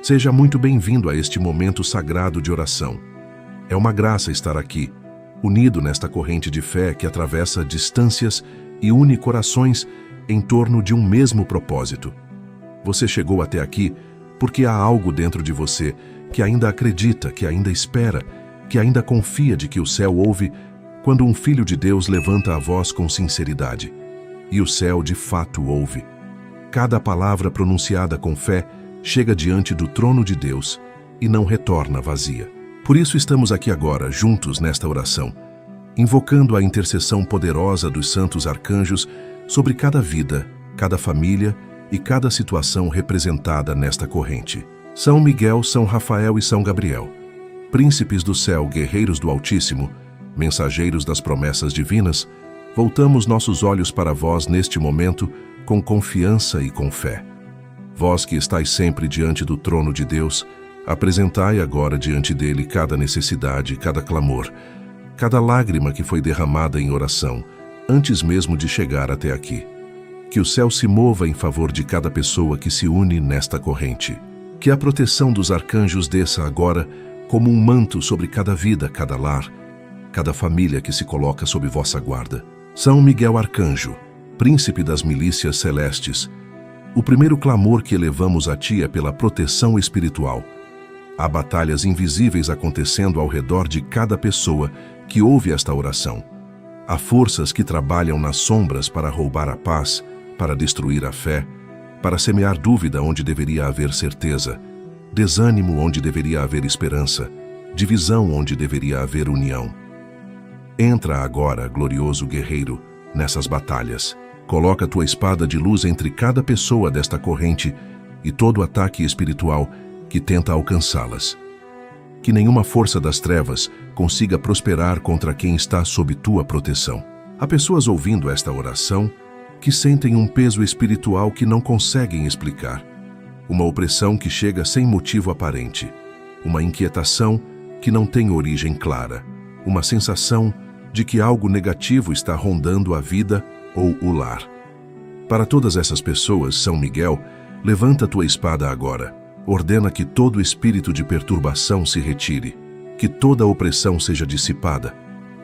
Seja muito bem-vindo a este momento sagrado de oração. É uma graça estar aqui, unido nesta corrente de fé que atravessa distâncias e une corações em torno de um mesmo propósito. Você chegou até aqui porque há algo dentro de você que ainda acredita, que ainda espera, que ainda confia de que o céu ouve quando um filho de Deus levanta a voz com sinceridade. E o céu de fato ouve. Cada palavra pronunciada com fé chega diante do trono de Deus e não retorna vazia. Por isso estamos aqui agora, juntos nesta oração, invocando a intercessão poderosa dos santos arcanjos sobre cada vida, cada família e cada situação representada nesta corrente. São Miguel, São Rafael e São Gabriel, príncipes do céu, guerreiros do Altíssimo, mensageiros das promessas divinas, voltamos nossos olhos para vós neste momento com confiança e com fé. Vós que estáis sempre diante do trono de Deus, apresentai agora diante dele cada necessidade, cada clamor, cada lágrima que foi derramada em oração, antes mesmo de chegar até aqui. Que o céu se mova em favor de cada pessoa que se une nesta corrente. Que a proteção dos arcanjos desça agora como um manto sobre cada vida, cada lar, cada família que se coloca sob vossa guarda. São Miguel Arcanjo, príncipe das milícias celestes, o primeiro clamor que elevamos a ti é pela proteção espiritual. Há batalhas invisíveis acontecendo ao redor de cada pessoa que ouve esta oração. Há forças que trabalham nas sombras para roubar a paz, para destruir a fé, para semear dúvida onde deveria haver certeza, desânimo onde deveria haver esperança, divisão onde deveria haver união. Entra agora, glorioso guerreiro, nessas batalhas. Coloca tua espada de luz entre cada pessoa desta corrente e todo ataque espiritual que tenta alcançá-las. Que nenhuma força das trevas consiga prosperar contra quem está sob tua proteção. Há pessoas ouvindo esta oração que sentem um peso espiritual que não conseguem explicar, uma opressão que chega sem motivo aparente, uma inquietação que não tem origem clara, uma sensação de que algo negativo está rondando a vida ou o lar. Para todas essas pessoas, São Miguel, levanta tua espada agora, ordena que todo espírito de perturbação se retire, que toda opressão seja dissipada,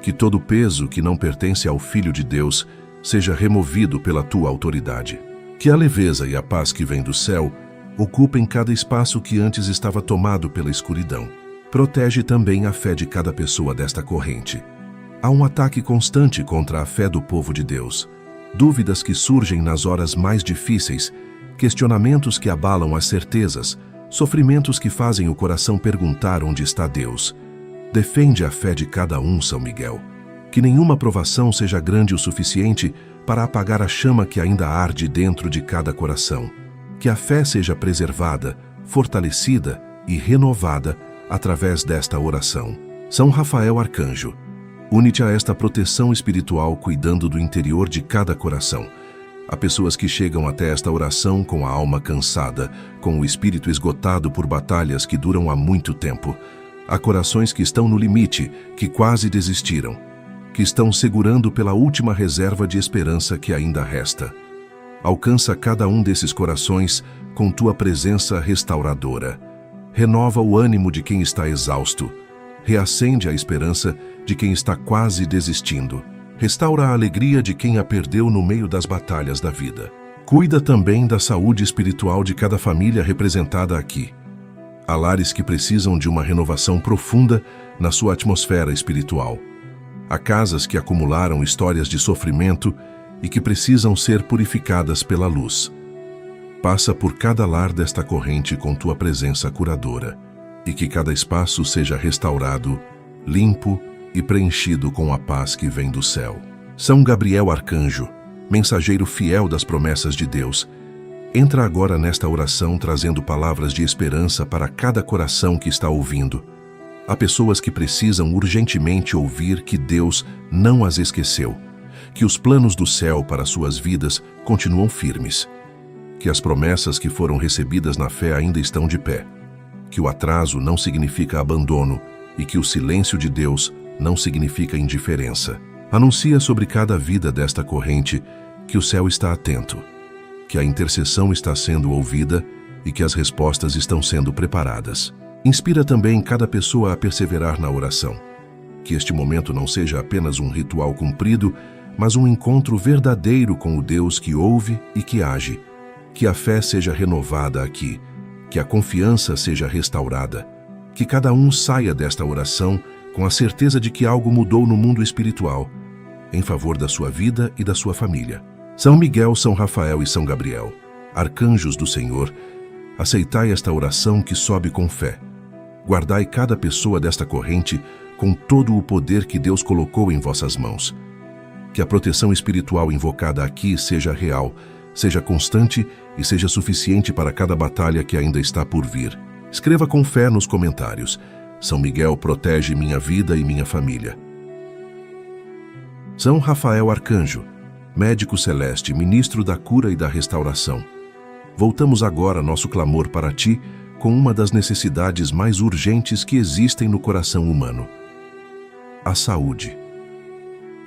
que todo peso que não pertence ao Filho de Deus seja removido pela tua autoridade. Que a leveza e a paz que vem do céu ocupem cada espaço que antes estava tomado pela escuridão. Protege também a fé de cada pessoa desta corrente. Há um ataque constante contra a fé do povo de Deus. Dúvidas que surgem nas horas mais difíceis, questionamentos que abalam as certezas, sofrimentos que fazem o coração perguntar onde está Deus. Defende a fé de cada um, São Miguel. Que nenhuma provação seja grande o suficiente para apagar a chama que ainda arde dentro de cada coração. Que a fé seja preservada, fortalecida e renovada através desta oração. São Rafael Arcanjo, une-te a esta proteção espiritual cuidando do interior de cada coração. Há pessoas que chegam até esta oração com a alma cansada, com o espírito esgotado por batalhas que duram há muito tempo. Há corações que estão no limite, que quase desistiram, que estão segurando pela última reserva de esperança que ainda resta. Alcança cada um desses corações com tua presença restauradora. Renova o ânimo de quem está exausto. Reacende a esperança de quem está quase desistindo. Restaura a alegria de quem a perdeu no meio das batalhas da vida. Cuida também da saúde espiritual de cada família representada aqui. Há lares que precisam de uma renovação profunda na sua atmosfera espiritual. Há casas que acumularam histórias de sofrimento e que precisam ser purificadas pela luz. Passa por cada lar desta corrente com tua presença curadora, e que cada espaço seja restaurado, limpo e preenchido com a paz que vem do céu. São Gabriel Arcanjo, mensageiro fiel das promessas de Deus, entra agora nesta oração trazendo palavras de esperança para cada coração que está ouvindo. Há pessoas que precisam urgentemente ouvir que Deus não as esqueceu, que os planos do céu para suas vidas continuam firmes, que as promessas que foram recebidas na fé ainda estão de pé, que o atraso não significa abandono e que o silêncio de Deus não significa indiferença. Anuncia sobre cada vida desta corrente que o céu está atento, que a intercessão está sendo ouvida e que as respostas estão sendo preparadas. Inspira também cada pessoa a perseverar na oração. Que este momento não seja apenas um ritual cumprido, mas um encontro verdadeiro com o Deus que ouve e que age. Que a fé seja renovada aqui, que a confiança seja restaurada, que cada um saia desta oração com a certeza de que algo mudou no mundo espiritual, em favor da sua vida e da sua família. São Miguel, São Rafael e São Gabriel, arcanjos do Senhor, aceitai esta oração que sobe com fé. Guardai cada pessoa desta corrente com todo o poder que Deus colocou em vossas mãos. Que a proteção espiritual invocada aqui seja real, seja constante e seja suficiente para cada batalha que ainda está por vir. Escreva com fé nos comentários: São Miguel protege minha vida e minha família. São Rafael Arcanjo, médico celeste, ministro da cura e da restauração. Voltamos agora nosso clamor para ti com uma das necessidades mais urgentes que existem no coração humano: a saúde.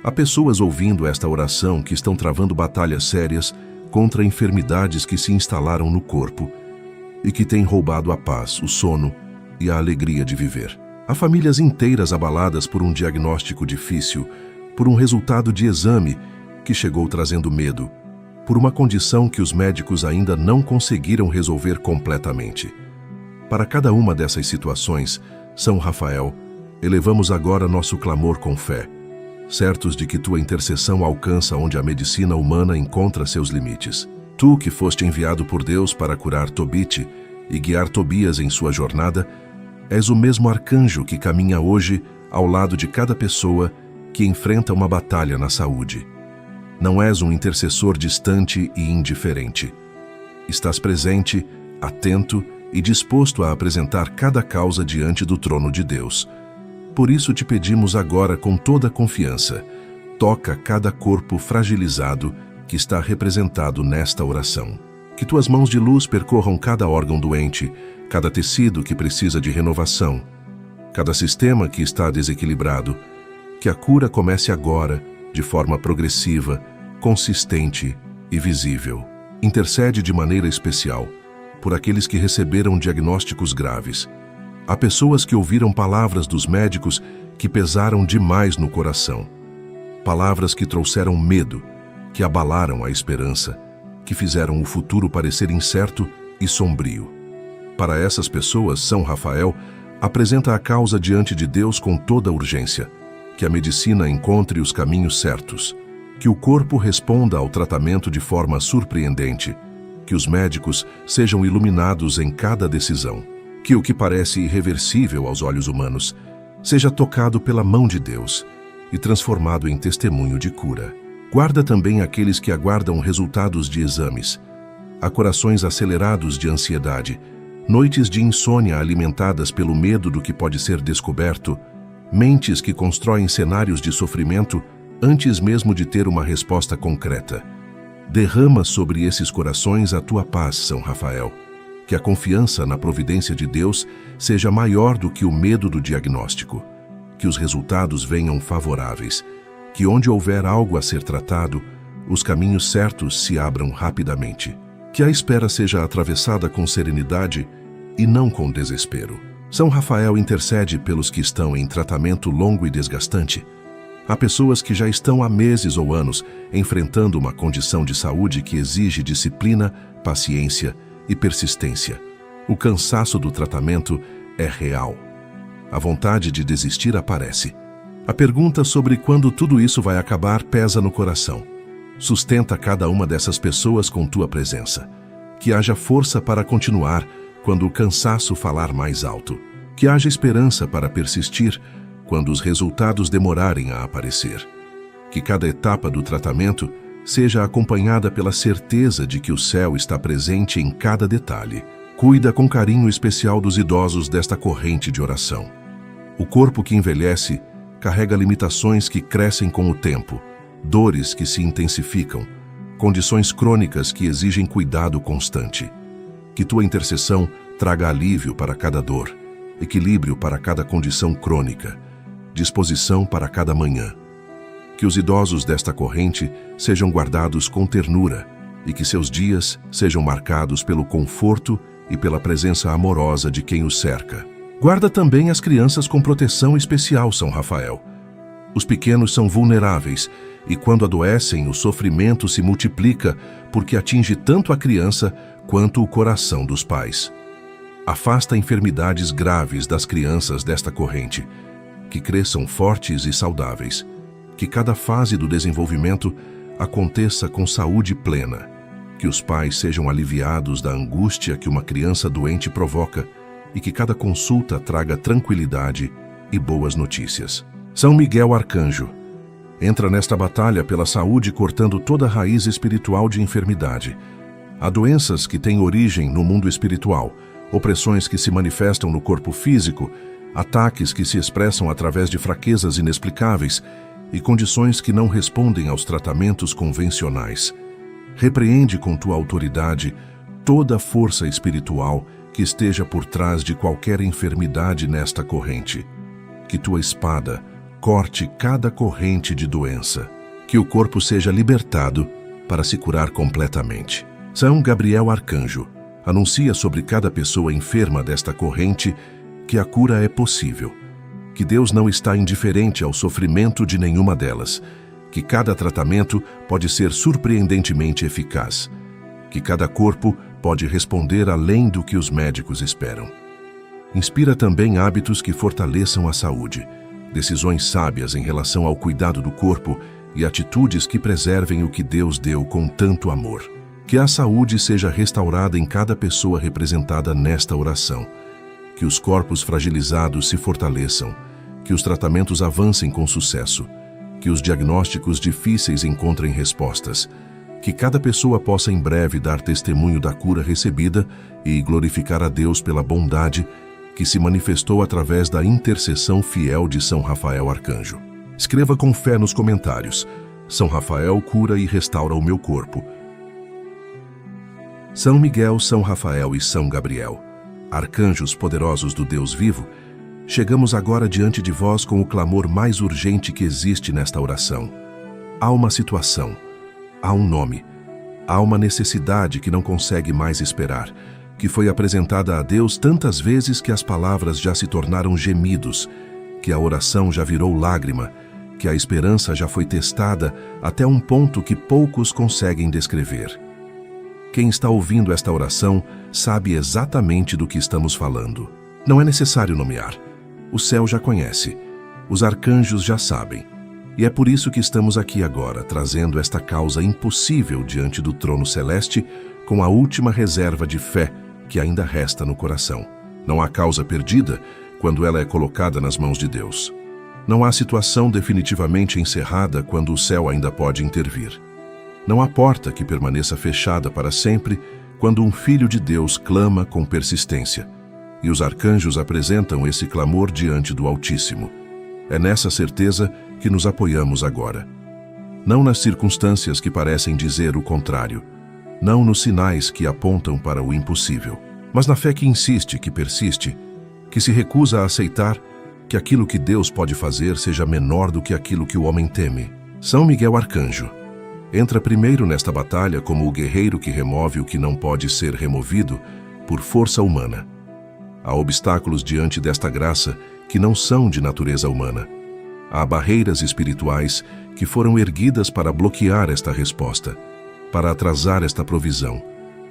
Há pessoas ouvindo esta oração que estão travando batalhas sérias contra enfermidades que se instalaram no corpo e que têm roubado a paz, o sono e a alegria de viver. Há famílias inteiras abaladas por um diagnóstico difícil, por um resultado de exame que chegou trazendo medo, por uma condição que os médicos ainda não conseguiram resolver completamente. Para cada uma dessas situações, São Rafael, elevamos agora nosso clamor com fé, certos de que tua intercessão alcança onde a medicina humana encontra seus limites. Tu, que foste enviado por Deus para curar Tobit e guiar Tobias em sua jornada, és o mesmo arcanjo que caminha hoje ao lado de cada pessoa que enfrenta uma batalha na saúde. Não és um intercessor distante e indiferente. Estás presente, atento e disposto a apresentar cada causa diante do trono de Deus. Por isso te pedimos agora com toda confiança: toca cada corpo fragilizado que está representado nesta oração. Que tuas mãos de luz percorram cada órgão doente, cada tecido que precisa de renovação, cada sistema que está desequilibrado. Que a cura comece agora, de forma progressiva, consistente e visível. Intercede de maneira especial por aqueles que receberam diagnósticos graves. Há pessoas que ouviram palavras dos médicos que pesaram demais no coração. Palavras que trouxeram medo, que abalaram a esperança, que fizeram o futuro parecer incerto e sombrio. Para essas pessoas, São Rafael apresenta a causa diante de Deus com toda urgência. Que a medicina encontre os caminhos certos, que o corpo responda ao tratamento de forma surpreendente, que os médicos sejam iluminados em cada decisão, que o que parece irreversível aos olhos humanos seja tocado pela mão de Deus e transformado em testemunho de cura. Guarda também aqueles que aguardam resultados de exames. Há corações acelerados de ansiedade, noites de insônia alimentadas pelo medo do que pode ser descoberto, mentes que constroem cenários de sofrimento antes mesmo de ter uma resposta concreta. Derrama sobre esses corações a tua paz, São Rafael. Que a confiança na providência de Deus seja maior do que o medo do diagnóstico. Que os resultados venham favoráveis. Que onde houver algo a ser tratado, os caminhos certos se abram rapidamente. Que a espera seja atravessada com serenidade e não com desespero. São Rafael intercede pelos que estão em tratamento longo e desgastante. Há pessoas que já estão há meses ou anos enfrentando uma condição de saúde que exige disciplina, paciência e persistência. O cansaço do tratamento é real. A vontade de desistir aparece. A pergunta sobre quando tudo isso vai acabar pesa no coração. Sustenta cada uma dessas pessoas com tua presença. Que haja força para continuar quando o cansaço falar mais alto. Que haja esperança para persistir quando os resultados demorarem a aparecer. Que cada etapa do tratamento seja acompanhada pela certeza de que o céu está presente em cada detalhe. Cuida com carinho especial dos idosos desta corrente de oração. O corpo que envelhece carrega limitações que crescem com o tempo, dores que se intensificam, condições crônicas que exigem cuidado constante. Que tua intercessão traga alívio para cada dor, equilíbrio para cada condição crônica, disposição para cada manhã. Que os idosos desta corrente sejam guardados com ternura e que seus dias sejam marcados pelo conforto e pela presença amorosa de quem os cerca. Guarda também as crianças com proteção especial, São Rafael. Os pequenos são vulneráveis e, quando adoecem, o sofrimento se multiplica porque atinge tanto a criança quanto o coração dos pais. Afasta enfermidades graves das crianças desta corrente, que cresçam fortes e saudáveis, que cada fase do desenvolvimento aconteça com saúde plena, que os pais sejam aliviados da angústia que uma criança doente provoca e que cada consulta traga tranquilidade e boas notícias. São Miguel Arcanjo, entra nesta batalha pela saúde cortando toda raiz espiritual de enfermidade. Há doenças que têm origem no mundo espiritual, opressões que se manifestam no corpo físico, ataques que se expressam através de fraquezas inexplicáveis e condições que não respondem aos tratamentos convencionais. Repreende com tua autoridade toda força espiritual que esteja por trás de qualquer enfermidade nesta corrente. Que tua espada corte cada corrente de doença. Que o corpo seja libertado para se curar completamente. São Gabriel Arcanjo, anuncia sobre cada pessoa enferma desta corrente que a cura é possível. Que Deus não está indiferente ao sofrimento de nenhuma delas. Que cada tratamento pode ser surpreendentemente eficaz. Que cada corpo pode responder além do que os médicos esperam. Inspira também hábitos que fortaleçam a saúde, decisões sábias em relação ao cuidado do corpo e atitudes que preservem o que Deus deu com tanto amor. Que a saúde seja restaurada em cada pessoa representada nesta oração. Que os corpos fragilizados se fortaleçam, que os tratamentos avancem com sucesso, que os diagnósticos difíceis encontrem respostas, que cada pessoa possa em breve dar testemunho da cura recebida e glorificar a Deus pela bondade que se manifestou através da intercessão fiel de São Rafael Arcanjo. Escreva com fé nos comentários: São Rafael cura e restaura o meu corpo. São Miguel, São Rafael e São Gabriel, arcanjos poderosos do Deus vivo, chegamos agora diante de vós com o clamor mais urgente que existe nesta oração. Há uma situação, há um nome, há uma necessidade que não consegue mais esperar, que foi apresentada a Deus tantas vezes que as palavras já se tornaram gemidos, que a oração já virou lágrima, que a esperança já foi testada até um ponto que poucos conseguem descrever. Quem está ouvindo esta oração sabe exatamente do que estamos falando. Não é necessário nomear. O céu já conhece, os arcanjos já sabem, e é por isso que estamos aqui agora, trazendo esta causa impossível diante do trono celeste, com a última reserva de fé que ainda resta no coração. Não há causa perdida quando ela é colocada nas mãos de Deus. Não há situação definitivamente encerrada quando o céu ainda pode intervir. Não há porta que permaneça fechada para sempre quando um filho de Deus clama com persistência. E os arcanjos apresentam esse clamor diante do Altíssimo. É nessa certeza que nos apoiamos agora. Não nas circunstâncias que parecem dizer o contrário, não nos sinais que apontam para o impossível, mas na fé que insiste, que persiste, que se recusa a aceitar que aquilo que Deus pode fazer seja menor do que aquilo que o homem teme. São Miguel Arcanjo entra primeiro nesta batalha como o guerreiro que remove o que não pode ser removido por força humana. Há obstáculos diante desta graça que não são de natureza humana. Há barreiras espirituais que foram erguidas para bloquear esta resposta, para atrasar esta provisão,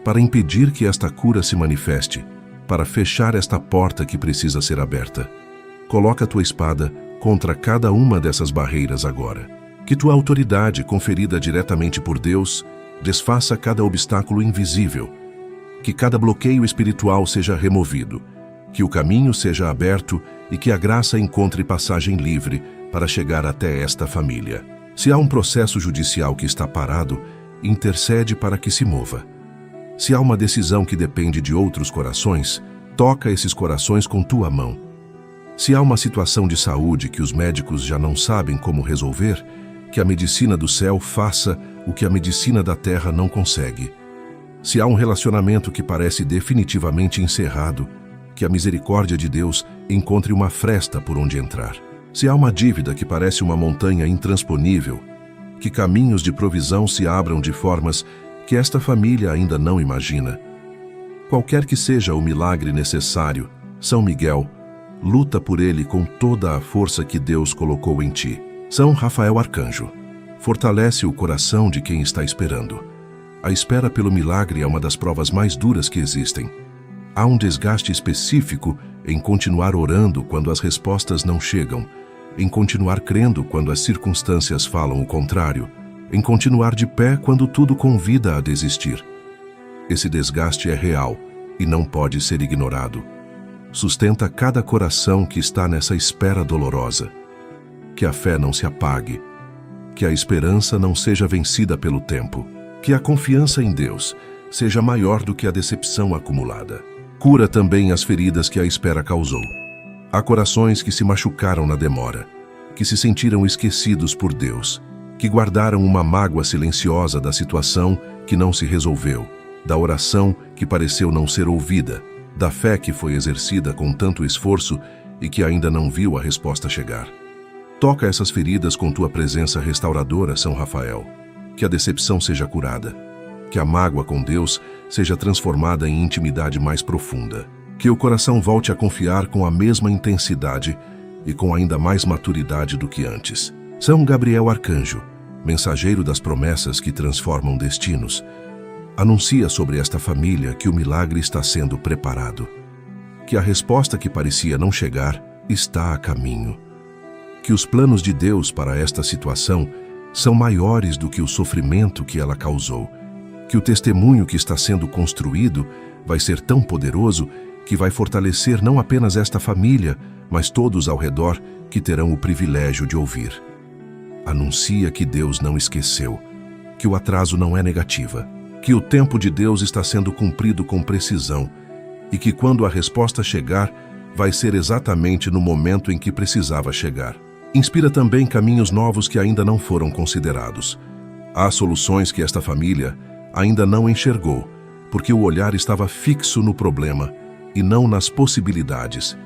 para impedir que esta cura se manifeste, para fechar esta porta que precisa ser aberta. Coloca a tua espada contra cada uma dessas barreiras agora. Que tua autoridade, conferida diretamente por Deus, desfaça cada obstáculo invisível. Que cada bloqueio espiritual seja removido. Que o caminho seja aberto e que a graça encontre passagem livre para chegar até esta família. Se há um processo judicial que está parado, intercede para que se mova. Se há uma decisão que depende de outros corações, toca esses corações com tua mão. Se há uma situação de saúde que os médicos já não sabem como resolver, que a medicina do céu faça o que a medicina da terra não consegue. Se há um relacionamento que parece definitivamente encerrado, que a misericórdia de Deus encontre uma fresta por onde entrar. Se há uma dívida que parece uma montanha intransponível, que caminhos de provisão se abram de formas que esta família ainda não imagina. Qualquer que seja o milagre necessário, São Miguel, luta por ele com toda a força que Deus colocou em ti. São Rafael Arcanjo, fortalece o coração de quem está esperando. A espera pelo milagre é uma das provas mais duras que existem. Há um desgaste específico em continuar orando quando as respostas não chegam, em continuar crendo quando as circunstâncias falam o contrário, em continuar de pé quando tudo convida a desistir. Esse desgaste é real e não pode ser ignorado. Sustenta cada coração que está nessa espera dolorosa. Que a fé não se apague, que a esperança não seja vencida pelo tempo, que a confiança em Deus seja maior do que a decepção acumulada. Cura também as feridas que a espera causou. Há corações que se machucaram na demora, que se sentiram esquecidos por Deus, que guardaram uma mágoa silenciosa da situação que não se resolveu, da oração que pareceu não ser ouvida, da fé que foi exercida com tanto esforço e que ainda não viu a resposta chegar. Toca essas feridas com tua presença restauradora, São Rafael. Que a decepção seja curada, que a mágoa com Deus seja transformada em intimidade mais profunda, que o coração volte a confiar com a mesma intensidade e com ainda mais maturidade do que antes. São Gabriel Arcanjo, mensageiro das promessas que transformam destinos, anuncia sobre esta família que o milagre está sendo preparado, que a resposta que parecia não chegar está a caminho, que os planos de Deus para esta situação são maiores do que o sofrimento que ela causou, que o testemunho que está sendo construído vai ser tão poderoso que vai fortalecer não apenas esta família, mas todos ao redor que terão o privilégio de ouvir. Anuncia que Deus não esqueceu, que o atraso não é negativa, que o tempo de Deus está sendo cumprido com precisão e que quando a resposta chegar, vai ser exatamente no momento em que precisava chegar. Inspira também caminhos novos que ainda não foram considerados. Há soluções que esta família ainda não enxergou, porque o olhar estava fixo no problema e não nas possibilidades.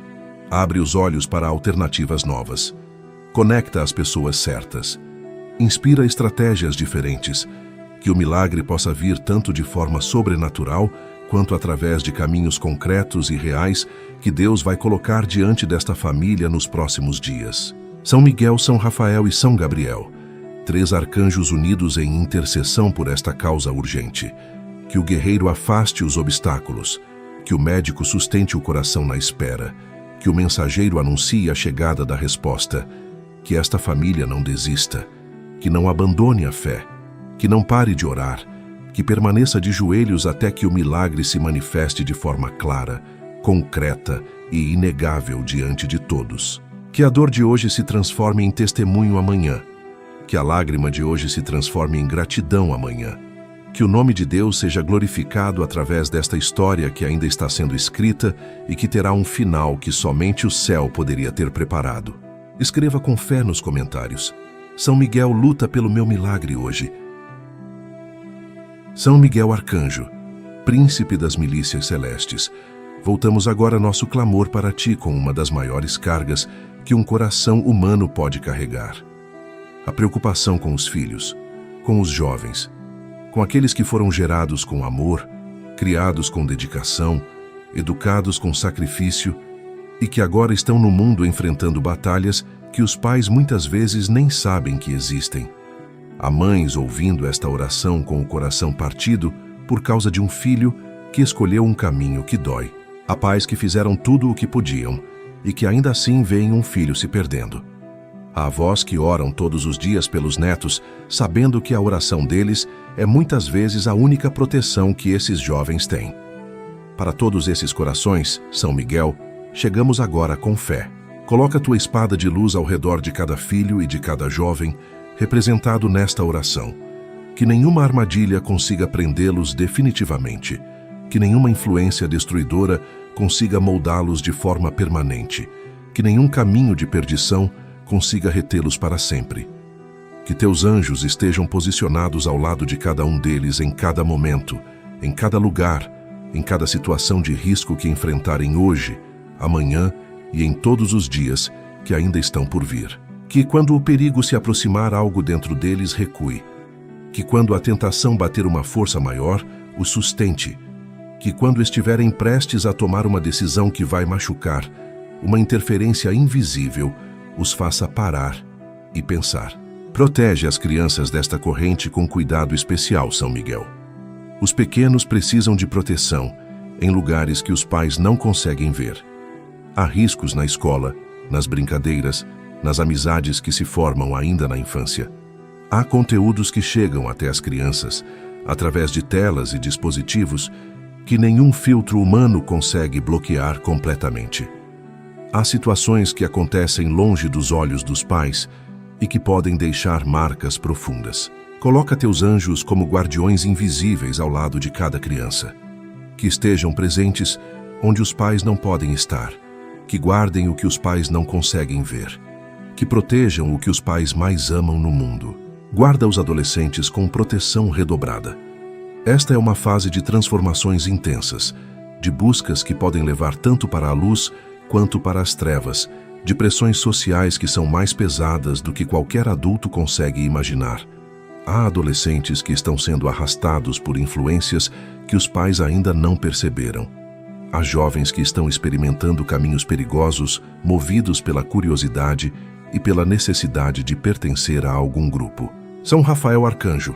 Abre os olhos para alternativas novas. Conecta as pessoas certas. Inspira estratégias diferentes, que o milagre possa vir tanto de forma sobrenatural quanto através de caminhos concretos e reais que Deus vai colocar diante desta família nos próximos dias. São Miguel, São Rafael e São Gabriel, 3 arcanjos unidos em intercessão por esta causa urgente. Que o guerreiro afaste os obstáculos, que o médico sustente o coração na espera, que o mensageiro anuncie a chegada da resposta, que esta família não desista, que não abandone a fé, que não pare de orar, que permaneça de joelhos até que o milagre se manifeste de forma clara, concreta e inegável diante de todos. Que a dor de hoje se transforme em testemunho amanhã, que a lágrima de hoje se transforme em gratidão amanhã, que o nome de Deus seja glorificado através desta história que ainda está sendo escrita e que terá um final que somente o céu poderia ter preparado. Escreva com fé nos comentários: São Miguel luta pelo meu milagre hoje. São Miguel Arcanjo, príncipe das milícias celestes, voltamos agora nosso clamor para ti com uma das maiores cargas que um coração humano pode carregar. A preocupação com os filhos, com os jovens, com aqueles que foram gerados com amor, criados com dedicação, educados com sacrifício e que agora estão no mundo enfrentando batalhas que os pais muitas vezes nem sabem que existem. Há mães ouvindo esta oração com o coração partido por causa de um filho que escolheu um caminho que dói. Há pais que fizeram tudo o que podiam e que ainda assim veem um filho se perdendo. Há avós que oram todos os dias pelos netos, sabendo que a oração deles é muitas vezes a única proteção que esses jovens têm. Para todos esses corações, São Miguel, chegamos agora com fé. Coloca tua espada de luz ao redor de cada filho e de cada jovem, representado nesta oração. Que nenhuma armadilha consiga prendê-los definitivamente, que nenhuma influência destruidora consiga moldá-los de forma permanente, que nenhum caminho de perdição consiga retê-los para sempre. Que teus anjos estejam posicionados ao lado de cada um deles em cada momento, em cada lugar, em cada situação de risco que enfrentarem hoje, amanhã e em todos os dias que ainda estão por vir. Que quando o perigo se aproximar, algo dentro deles recue. Que quando a tentação bater uma força maior, o sustente. que quando estiverem prestes a tomar uma decisão que vai machucar, uma interferência invisível os faça parar e pensar. Protege as crianças desta corrente com cuidado especial, São Miguel. Os pequenos precisam de proteção em lugares que os pais não conseguem ver. Há riscos na escola, nas brincadeiras, nas amizades que se formam ainda na infância. Há conteúdos que chegam até as crianças, através de telas e dispositivos, que nenhum filtro humano consegue bloquear completamente. Há situações que acontecem longe dos olhos dos pais e que podem deixar marcas profundas. Coloca teus anjos como guardiões invisíveis ao lado de cada criança. Que estejam presentes onde os pais não podem estar. Que guardem o que os pais não conseguem ver. Que protejam o que os pais mais amam no mundo. Guarda os adolescentes com proteção redobrada. Esta é uma fase de transformações intensas, de buscas que podem levar tanto para a luz quanto para as trevas, de pressões sociais que são mais pesadas do que qualquer adulto consegue imaginar. Há adolescentes que estão sendo arrastados por influências que os pais ainda não perceberam. Há jovens que estão experimentando caminhos perigosos, movidos pela curiosidade e pela necessidade de pertencer a algum grupo. São Rafael Arcanjo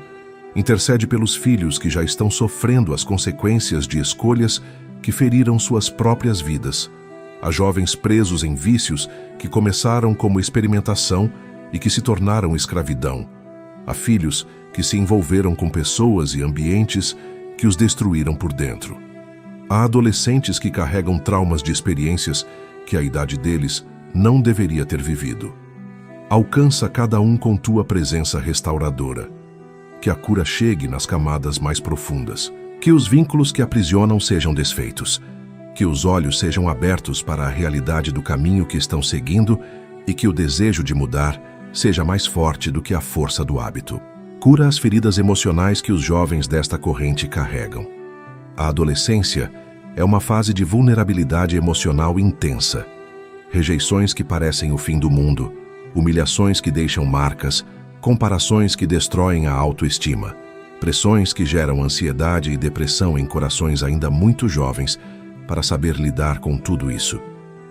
intercede pelos filhos que já estão sofrendo as consequências de escolhas que feriram suas próprias vidas. Há jovens presos em vícios que começaram como experimentação e que se tornaram escravidão. Há filhos que se envolveram com pessoas e ambientes que os destruíram por dentro. Há adolescentes que carregam traumas de experiências que a idade deles não deveria ter vivido. Alcança cada um com tua presença restauradora. Que a cura chegue nas camadas mais profundas. Que os vínculos que aprisionam sejam desfeitos. Que os olhos sejam abertos para a realidade do caminho que estão seguindo e que o desejo de mudar seja mais forte do que a força do hábito. Cura as feridas emocionais que os jovens desta corrente carregam. A adolescência é uma fase de vulnerabilidade emocional intensa. Rejeições que parecem o fim do mundo, humilhações que deixam marcas, comparações que destroem a autoestima, pressões que geram ansiedade e depressão em corações ainda muito jovens. Para saber lidar com tudo isso,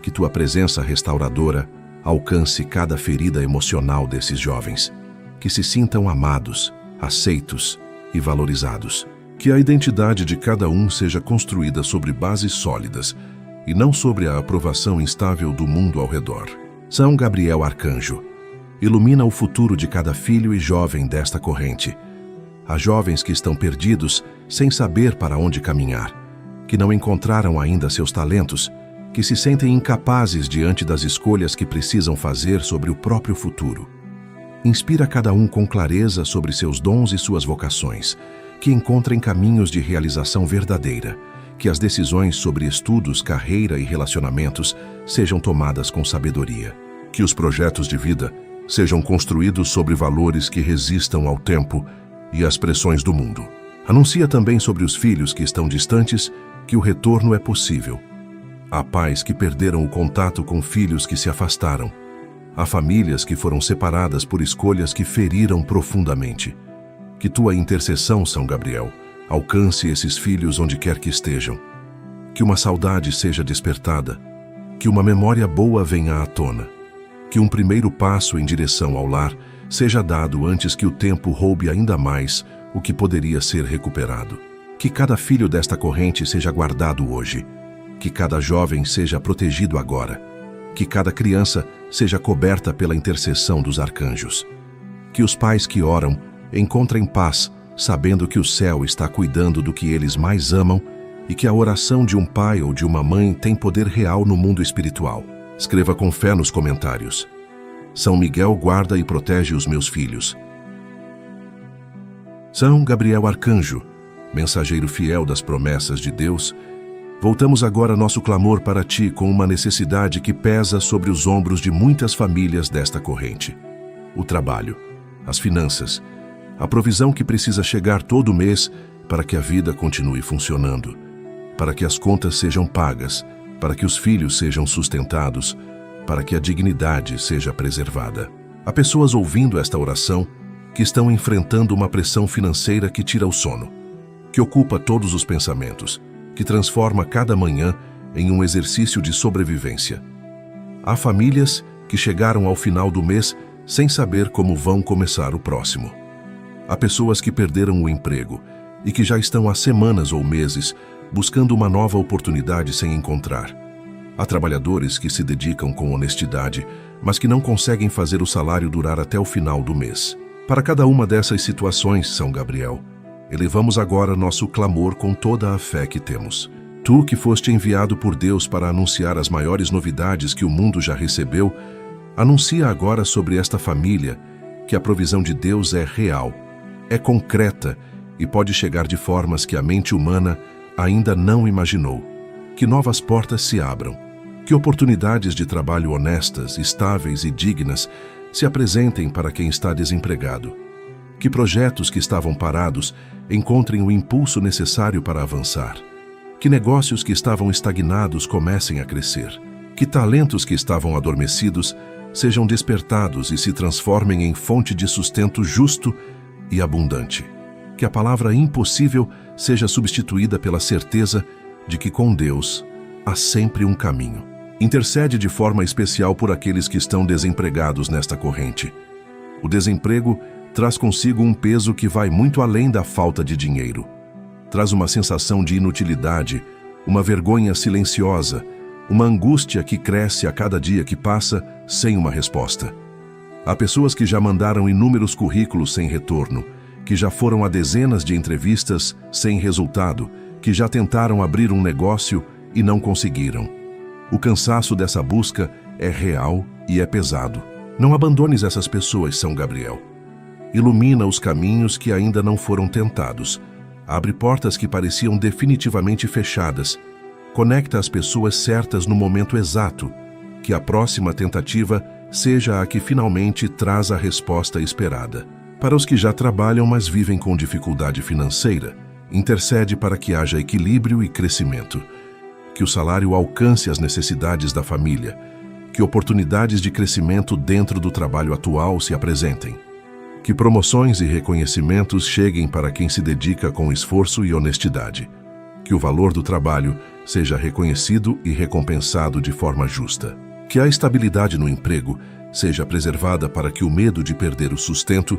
que tua presença restauradora alcance cada ferida emocional desses jovens, que se sintam amados, aceitos e valorizados. Que a identidade de cada um seja construída sobre bases sólidas e não sobre a aprovação instável do mundo ao redor. São Gabriel Arcanjo, ilumina o futuro de cada filho e jovem desta corrente. Há jovens que estão perdidos sem saber para onde caminhar, que não encontraram ainda seus talentos, que se sentem incapazes diante das escolhas que precisam fazer sobre o próprio futuro. Inspira cada um com clareza sobre seus dons e suas vocações, que encontrem caminhos de realização verdadeira, que as decisões sobre estudos, carreira e relacionamentos sejam tomadas com sabedoria, que os projetos de vida sejam construídos sobre valores que resistam ao tempo e às pressões do mundo. Anuncia também sobre os filhos que estão distantes que o retorno é possível. Há pais que perderam o contato com filhos que se afastaram. Há famílias que foram separadas por escolhas que feriram profundamente. Que tua intercessão, São Gabriel, alcance esses filhos onde quer que estejam. Que uma saudade seja despertada. Que uma memória boa venha à tona. Que um primeiro passo em direção ao lar seja dado antes que o tempo roube ainda mais o que poderia ser recuperado. Que cada filho desta corrente seja guardado hoje. Que cada jovem seja protegido agora. Que cada criança seja coberta pela intercessão dos arcanjos. Que os pais que oram encontrem paz, sabendo que o céu está cuidando do que eles mais amam e que a oração de um pai ou de uma mãe tem poder real no mundo espiritual. Escreva com fé nos comentários. São Miguel guarda e protege os meus filhos. São Gabriel Arcanjo, mensageiro fiel das promessas de Deus, voltamos agora nosso clamor para ti com uma necessidade que pesa sobre os ombros de muitas famílias desta corrente. O trabalho, as finanças, a provisão que precisa chegar todo mês para que a vida continue funcionando, para que as contas sejam pagas, para que os filhos sejam sustentados, para que a dignidade seja preservada. Há pessoas ouvindo esta oração que estão enfrentando uma pressão financeira que tira o sono, que ocupa todos os pensamentos, que transforma cada manhã em um exercício de sobrevivência. Há famílias que chegaram ao final do mês sem saber como vão começar o próximo. Há pessoas que perderam o emprego e que já estão há semanas ou meses buscando uma nova oportunidade sem encontrar. Há trabalhadores que se dedicam com honestidade, mas que não conseguem fazer o salário durar até o final do mês. Para cada uma dessas situações, São Gabriel, elevamos agora nosso clamor com toda a fé que temos. Tu que foste enviado por Deus para anunciar as maiores novidades que o mundo já recebeu, anuncia agora sobre esta família que a provisão de Deus é real, é concreta e pode chegar de formas que a mente humana ainda não imaginou. Que novas portas se abram, que oportunidades de trabalho honestas, estáveis e dignas se apresentem para quem está desempregado. Que projetos que estavam parados encontrem o impulso necessário para avançar. Que negócios que estavam estagnados comecem a crescer. Que talentos que estavam adormecidos sejam despertados e se transformem em fonte de sustento justo e abundante. Que a palavra impossível seja substituída pela certeza de que com Deus há sempre um caminho. Intercede de forma especial por aqueles que estão desempregados nesta corrente. O desemprego traz consigo um peso que vai muito além da falta de dinheiro. Traz uma sensação de inutilidade, uma vergonha silenciosa, uma angústia que cresce a cada dia que passa sem uma resposta. Há pessoas que já mandaram inúmeros currículos sem retorno, que já foram a dezenas de entrevistas sem resultado, que já tentaram abrir um negócio e não conseguiram. O cansaço dessa busca é real e é pesado. Não abandones essas pessoas, São Gabriel. Ilumina os caminhos que ainda não foram tentados. Abre portas que pareciam definitivamente fechadas. Conecta as pessoas certas no momento exato. Que a próxima tentativa seja a que finalmente traz a resposta esperada. Para os que já trabalham, mas vivem com dificuldade financeira, intercede para que haja equilíbrio e crescimento. Que o salário alcance as necessidades da família. Que oportunidades de crescimento dentro do trabalho atual se apresentem. Que promoções e reconhecimentos cheguem para quem se dedica com esforço e honestidade. Que o valor do trabalho seja reconhecido e recompensado de forma justa. Que a estabilidade no emprego seja preservada para que o medo de perder o sustento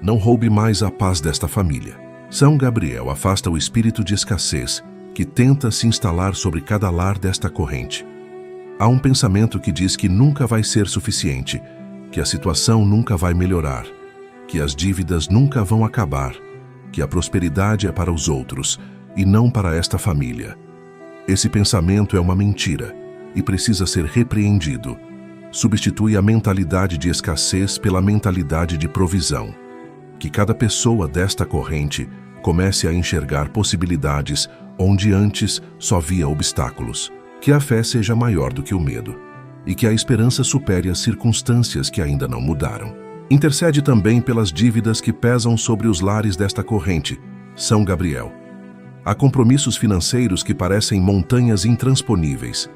não roube mais a paz desta família. São Gabriel afasta o espírito de escassez que tenta se instalar sobre cada lar desta corrente. Há um pensamento que diz que nunca vai ser suficiente, que a situação nunca vai melhorar, que as dívidas nunca vão acabar, que a prosperidade é para os outros e não para esta família. Esse pensamento é uma mentira e precisa ser repreendido. Substitui a mentalidade de escassez pela mentalidade de provisão. Que cada pessoa desta corrente comece a enxergar possibilidades onde antes só via obstáculos. Que a fé seja maior do que o medo e que a esperança supere as circunstâncias que ainda não mudaram. Intercede também pelas dívidas que pesam sobre os lares desta corrente, São Gabriel. Há compromissos financeiros que parecem montanhas intransponíveis.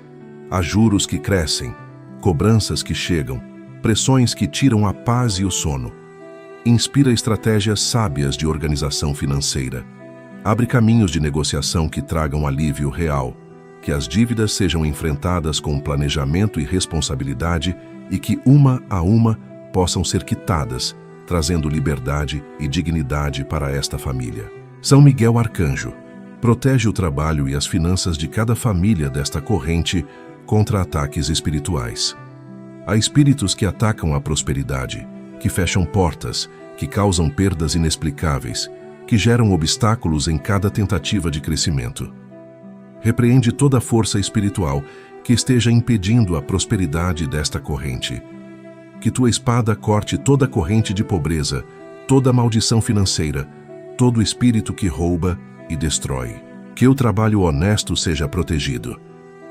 Há juros que crescem, cobranças que chegam, pressões que tiram a paz e o sono. Inspira estratégias sábias de organização financeira. Abre caminhos de negociação que tragam alívio real. Que as dívidas sejam enfrentadas com planejamento e responsabilidade e que, uma a uma, possam ser quitadas, trazendo liberdade e dignidade para esta família. São Miguel Arcanjo, protege o trabalho e as finanças de cada família desta corrente contra ataques espirituais. Há espíritos que atacam a prosperidade, que fecham portas, que causam perdas inexplicáveis, que geram obstáculos em cada tentativa de crescimento. Repreende toda a força espiritual que esteja impedindo a prosperidade desta corrente. Que tua espada corte toda corrente de pobreza, toda maldição financeira, todo espírito que rouba e destrói. Que o trabalho honesto seja protegido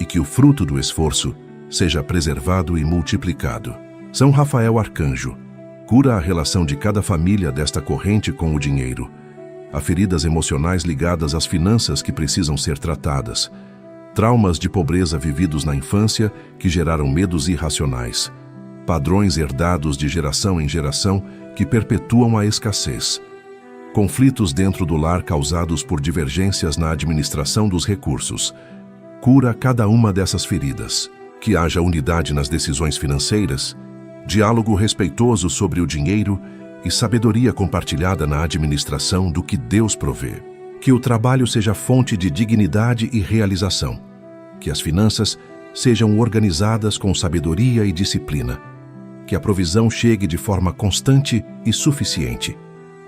e que o fruto do esforço seja preservado e multiplicado. São Rafael Arcanjo, cura a relação de cada família desta corrente com o dinheiro. Há feridas emocionais ligadas às finanças que precisam ser tratadas. Traumas de pobreza vividos na infância que geraram medos irracionais. Padrões herdados de geração em geração que perpetuam a escassez. conflitos dentro do lar causados por divergências na administração dos recursos. Cura cada uma dessas feridas. Que haja unidade nas decisões financeiras, diálogo respeitoso sobre o dinheiro e sabedoria compartilhada na administração do que Deus provê. Que o trabalho seja fonte de dignidade e realização. Que as finanças sejam organizadas com sabedoria e disciplina. Que a provisão chegue de forma constante e suficiente.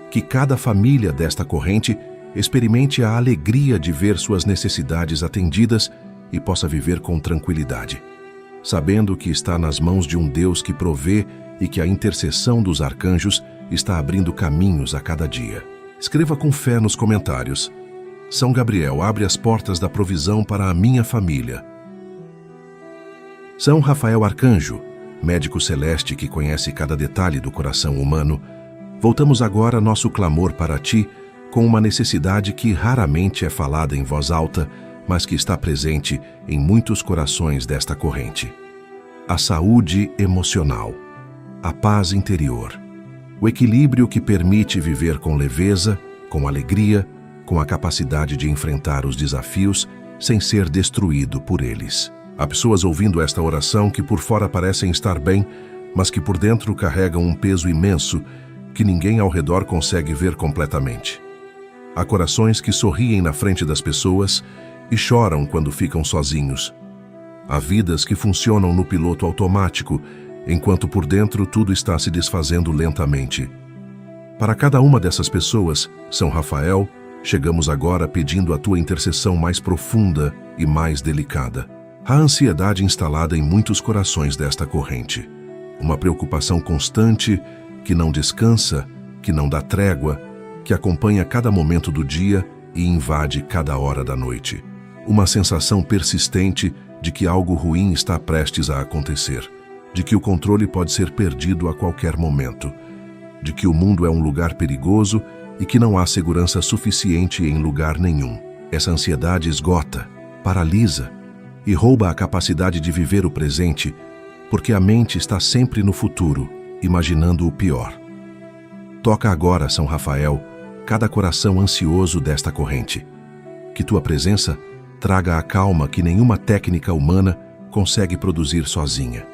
Que cada família desta corrente experimente a alegria de ver suas necessidades atendidas e possa viver com tranquilidade, sabendo que está nas mãos de um Deus que provê e que a intercessão dos arcanjos está abrindo caminhos a cada dia. Escreva com fé nos comentários: São Gabriel abre as portas da provisão para a minha família. São Rafael Arcanjo, médico celeste que conhece cada detalhe do coração humano, voltamos agora nosso clamor para ti com uma necessidade que raramente é falada em voz alta, mas que está presente em muitos corações desta corrente. A saúde emocional, a paz interior, o equilíbrio que permite viver com leveza, com alegria, com a capacidade de enfrentar os desafios sem ser destruído por eles. Há pessoas ouvindo esta oração que por fora parecem estar bem, mas que por dentro carregam um peso imenso que ninguém ao redor consegue ver completamente. Há corações que sorriem na frente das pessoas e choram quando ficam sozinhos. Há vidas que funcionam no piloto automático, enquanto por dentro tudo está se desfazendo lentamente. Para cada uma dessas pessoas, São Rafael, chegamos agora pedindo a tua intercessão mais profunda e mais delicada. Há ansiedade instalada em muitos corações desta corrente. Uma preocupação constante que não descansa, que não dá trégua, que acompanha cada momento do dia e invade cada hora da noite. Uma sensação persistente de que algo ruim está prestes a acontecer, de que o controle pode ser perdido a qualquer momento, de que o mundo é um lugar perigoso e que não há segurança suficiente em lugar nenhum. Essa ansiedade esgota, paralisa e rouba a capacidade de viver o presente, porque a mente está sempre no futuro, imaginando o pior. Toca agora, São Rafael, cada coração ansioso desta corrente. Que tua presença traga a calma que nenhuma técnica humana consegue produzir sozinha.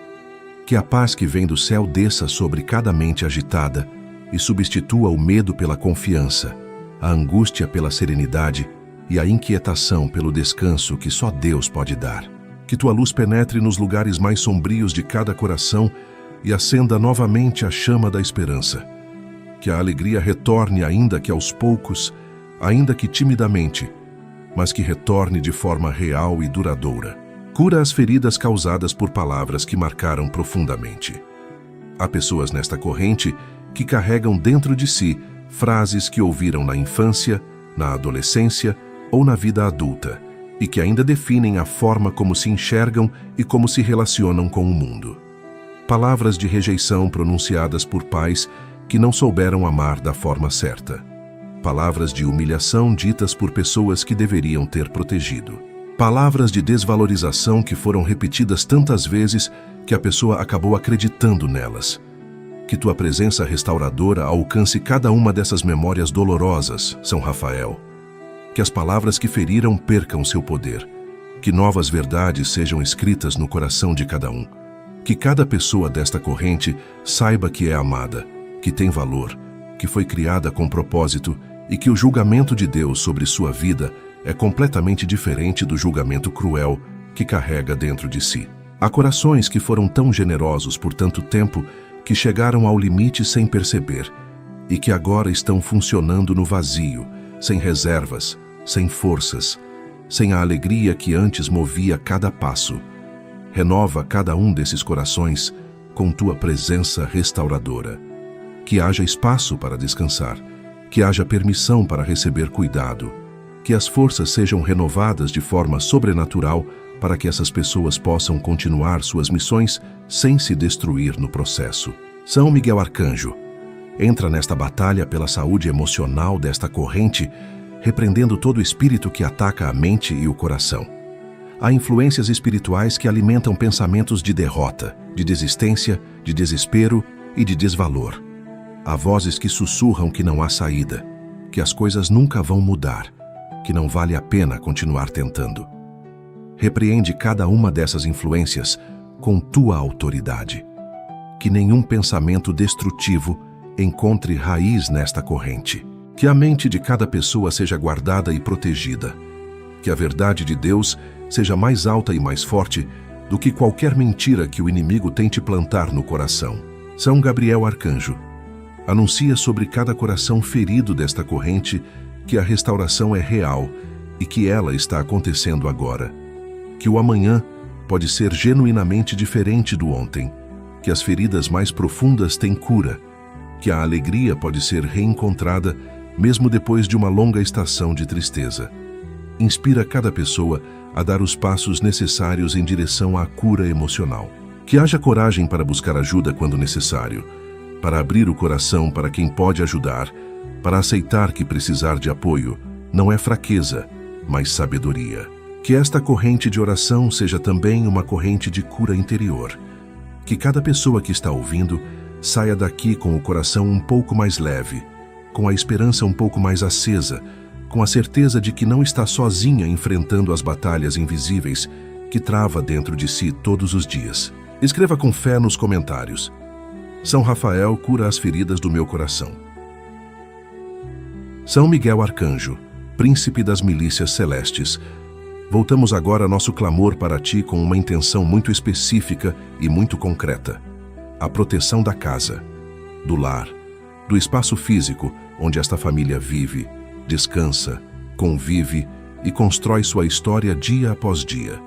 Que a paz que vem do céu desça sobre cada mente agitada e substitua o medo pela confiança, a angústia pela serenidade e a inquietação pelo descanso que só Deus pode dar. Que tua luz penetre nos lugares mais sombrios de cada coração e acenda novamente a chama da esperança. Que a alegria retorne, ainda que aos poucos, ainda que timidamente, mas que retorne de forma real e duradoura. Cura as feridas causadas por palavras que marcaram profundamente. Há pessoas nesta corrente que carregam dentro de si frases que ouviram na infância, na adolescência ou na vida adulta, e que ainda definem a forma como se enxergam e como se relacionam com o mundo. Palavras de rejeição pronunciadas por pais que não souberam amar da forma certa. Palavras de humilhação ditas por pessoas que deveriam ter protegido. Palavras de desvalorização que foram repetidas tantas vezes que a pessoa acabou acreditando nelas. Que tua presença restauradora alcance cada uma dessas memórias dolorosas, São Rafael. Que as palavras que feriram percam seu poder. Que novas verdades sejam escritas no coração de cada um. Que cada pessoa desta corrente saiba que é amada, que tem valor, que foi criada com propósito e que o julgamento de Deus sobre sua vida é completamente diferente do julgamento cruel que carrega dentro de si. Há corações que foram tão generosos por tanto tempo que chegaram ao limite sem perceber e que agora estão funcionando no vazio, sem reservas, sem forças, sem a alegria que antes movia cada passo. Renova cada um desses corações com tua presença restauradora. Que haja espaço para descansar, que haja permissão para receber cuidado, que as forças sejam renovadas de forma sobrenatural para que essas pessoas possam continuar suas missões sem se destruir no processo. São Miguel Arcanjo, entra nesta batalha pela saúde emocional desta corrente, repreendendo todo espírito que ataca a mente e o coração. Há influências espirituais que alimentam pensamentos de derrota, de desistência, de desespero e de desvalor. Há vozes que sussurram que não há saída, que as coisas nunca vão mudar, que não vale a pena continuar tentando. Repreende cada uma dessas influências com tua autoridade. Que nenhum pensamento destrutivo encontre raiz nesta corrente. Que a mente de cada pessoa seja guardada e protegida. Que a verdade de Deus seja mais alta e mais forte do que qualquer mentira que o inimigo tente plantar no coração. São Gabriel Arcanjo, anuncia sobre cada coração ferido desta corrente que a restauração é real e que ela está acontecendo agora. Que o amanhã pode ser genuinamente diferente do ontem, que as feridas mais profundas têm cura, que a alegria pode ser reencontrada mesmo depois de uma longa estação de tristeza. Inspira cada pessoa a dar os passos necessários em direção à cura emocional. Que haja coragem para buscar ajuda quando necessário, para abrir o coração para quem pode ajudar, para aceitar que precisar de apoio não é fraqueza, mas sabedoria. Que esta corrente de oração seja também uma corrente de cura interior. Que cada pessoa que está ouvindo saia daqui com o coração um pouco mais leve, com a esperança um pouco mais acesa, com a certeza de que não está sozinha enfrentando as batalhas invisíveis que trava dentro de si todos os dias. Escreva com fé nos comentários: São Rafael cura as feridas do meu coração. São Miguel Arcanjo, príncipe das milícias celestes, voltamos agora nosso clamor para ti com uma intenção muito específica e muito concreta: a proteção da casa, do lar, do espaço físico onde esta família vive, descansa, convive e constrói sua história dia após dia.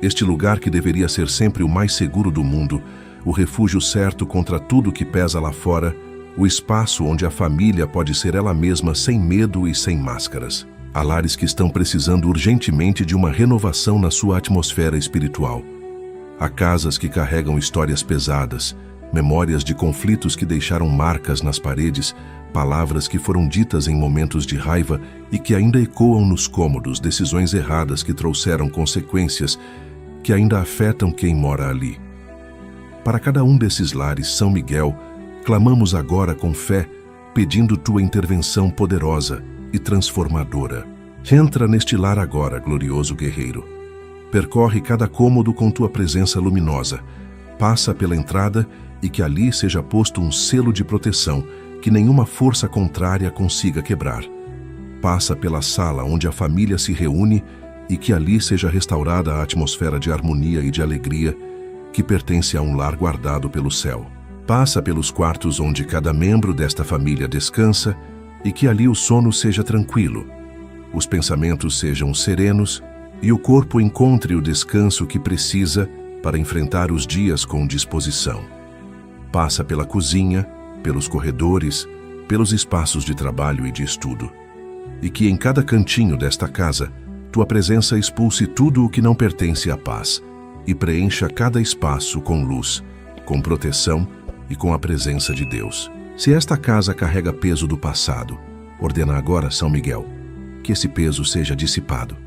Este lugar que deveria ser sempre o mais seguro do mundo, o refúgio certo contra tudo que pesa lá fora, o espaço onde a família pode ser ela mesma sem medo e sem máscaras. Há lares que estão precisando urgentemente de uma renovação na sua atmosfera espiritual. Há casas que carregam histórias pesadas, memórias de conflitos que deixaram marcas nas paredes, palavras que foram ditas em momentos de raiva e que ainda ecoam nos cômodos, decisões erradas que trouxeram consequências que ainda afetam quem mora ali. Para cada um desses lares, São Miguel, clamamos agora com fé, pedindo tua intervenção poderosa e transformadora. Entra neste lar agora, glorioso guerreiro. Percorre cada cômodo com tua presença luminosa. Passa pela entrada e que ali seja posto um selo de proteção que nenhuma força contrária consiga quebrar. Passa pela sala onde a família se reúne e que ali seja restaurada a atmosfera de harmonia e de alegria que pertence a um lar guardado pelo céu. Passa pelos quartos onde cada membro desta família descansa e que ali o sono seja tranquilo, os pensamentos sejam serenos e o corpo encontre o descanso que precisa para enfrentar os dias com disposição. Passa pela cozinha, pelos corredores, pelos espaços de trabalho e de estudo, e que em cada cantinho desta casa tua presença expulse tudo o que não pertence à paz e preencha cada espaço com luz, com proteção e com a presença de Deus. Se esta casa carrega peso do passado, ordena agora, São Miguel, que esse peso seja dissipado.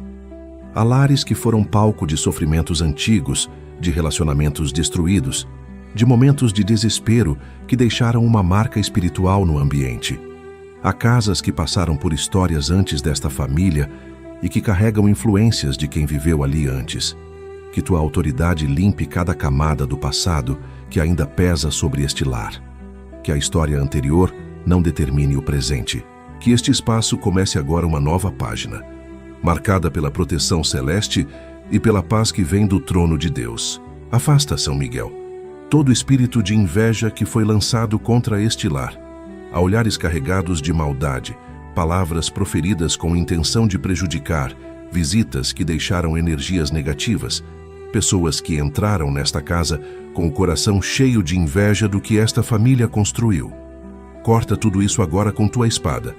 Há lares que foram palco de sofrimentos antigos, de relacionamentos destruídos, de momentos de desespero que deixaram uma marca espiritual no ambiente. Há casas que passaram por histórias antes desta família e que carregam influências de quem viveu ali antes. Que tua autoridade limpe cada camada do passado que ainda pesa sobre este lar. Que a história anterior não determine o presente. Que este espaço comece agora uma nova página, marcada pela proteção celeste e pela paz que vem do trono de Deus. Afasta, São Miguel, todo espírito de inveja que foi lançado contra este lar. Há olhares carregados de maldade, palavras proferidas com intenção de prejudicar, visitas que deixaram energias negativas, pessoas que entraram nesta casa com o coração cheio de inveja do que esta família construiu. Corta tudo isso agora com tua espada.